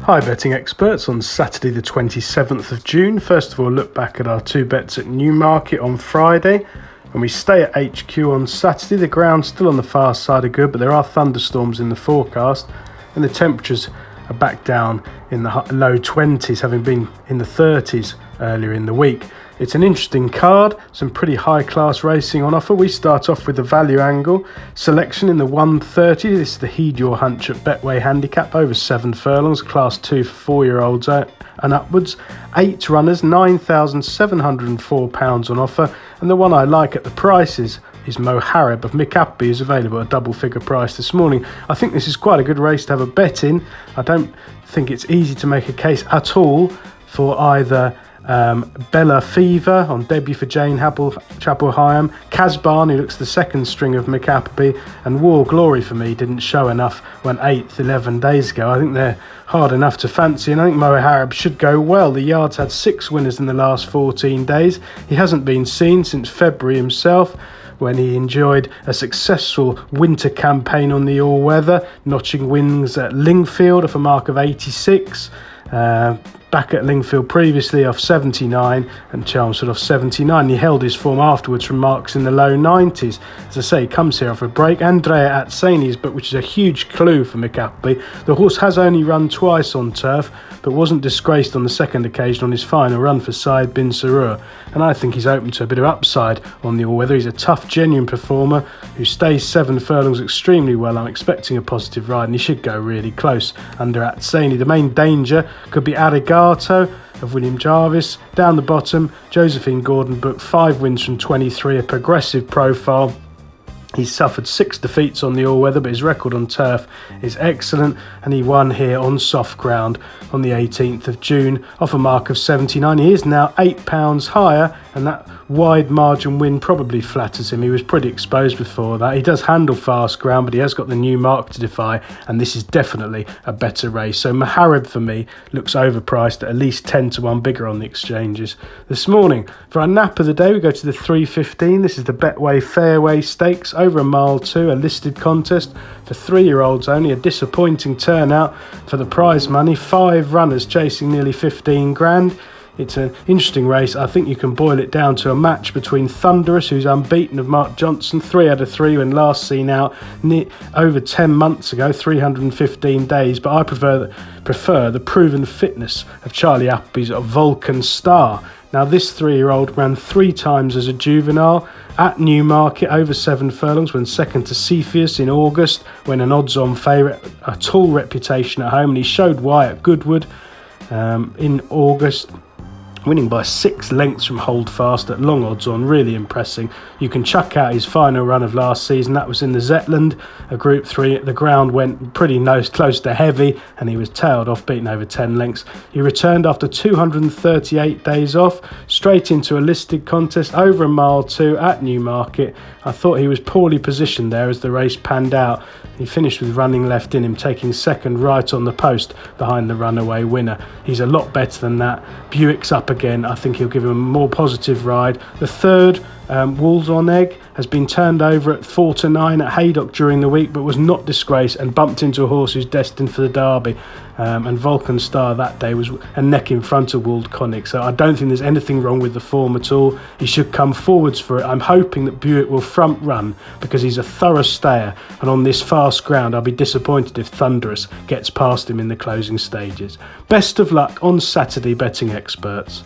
Hi betting experts, on Saturday the 27th of June. First of all, look back at our two bets at Newmarket on Friday, and we stay at HQ on Saturday. The ground's still on the far side of good, but there are thunderstorms in the forecast, and the temperatures are back down in the low 20s, having been in the 30s earlier in the week. It's an interesting card, some pretty high class racing on offer. We start off with the value angle selection in the 130. This is the Heed Your Hunch at Betway handicap, over 7 furlongs, class 2 for 4-year-olds and upwards. 8 runners, £9,704 on offer, and the one I like at the prices is Moharib of Mick Appleby, is available at a double figure price this morning. I think this is quite a good race to have a bet in. I don't think it's easy to make a case at all for either Bella Fever on debut for Jane Chapel-Hyam, Casbarn, who looks the second string of Mick Appleby, and War Glory for me didn't show enough when 8th 11 days ago. I think they're hard enough to fancy, and I think Moharib should go well. The yard's had 6 winners in the last 14 days. He hasn't been seen since February himself, when he enjoyed a successful winter campaign on the all-weather, notching wins at Lingfield off a mark of 86. Back at Lingfield previously off 79, and Chelmsford off 79. He held his form afterwards from marks in the low 90s. As I say, he comes here off a break. Andrea Atzeni's, but which is a huge clue for Mick Appleby. The horse has only run twice on turf, but wasn't disgraced on the second occasion on his final run for Syed bin Sarur. And I think he's open to a bit of upside on the all-weather. He's a tough, genuine performer who stays 7 furlongs extremely well. I'm expecting a positive ride, and he should go really close under Atzeni. The main danger could be Arigato of William Jarvis. Down the bottom, Josephine Gordon booked 5 wins from 23, a progressive profile. He's suffered 6 defeats on the all-weather, but his record on turf is excellent, and he won here on soft ground on the 18th of June off a mark of 79. He is now £8 higher, and that wide margin win probably flatters him. He was pretty exposed before that. He does handle fast ground, but he has got the new mark to defy, and this is definitely a better race. So Moharib for me looks overpriced at least 10 to 1 bigger on the exchanges. This morning, for our nap of the day, we go to the 3:15. This is the Betway Fairway Stakes, over a mile 2, a listed contest for 3-year-olds only. A disappointing turnout for the prize money. 5 runners chasing nearly 15 grand. It's an interesting race. I think you can boil it down to a match between Thunderous, who's unbeaten, of Mark Johnson, 3 out of 3 when last seen out over 10 months ago, 315 days. But I prefer the proven fitness of Charlie Appleby's Vulcan Star. Now, this 3-year-old ran 3 times as a juvenile at Newmarket, over 7 furlongs, when second to Cepheus in August, when an odds-on favourite, a tall reputation at home, and he showed why at Goodwood in August, winning by 6 lengths from Holdfast at long odds on. Really impressing. You can chuck out his final run of last season. That was in the Zetland, a Group 3. The ground went pretty close to heavy, and he was tailed off, beaten over 10 lengths. He returned after 238 days off, straight into a listed contest, over a mile 2 at Newmarket. I thought he was poorly positioned there as the race panned out. He finished with running left in him, taking second right on the post behind the runaway winner. He's a lot better than that. Buick's up again. I think he'll give him a more positive ride. The third, Wolves on Egg, has been turned over at 4 to 9 at Haydock during the week, but was not disgraced and bumped into a horse who's destined for the Derby. And Vulcan Star that day was a neck in front of Wold Conic. So I don't think there's anything wrong with the form at all. He should come forwards for it. I'm hoping that Buick will front run, because he's a thorough stayer, and on this fast ground I'll be disappointed if Thunderous gets past him in the closing stages. Best of luck on Saturday, betting experts.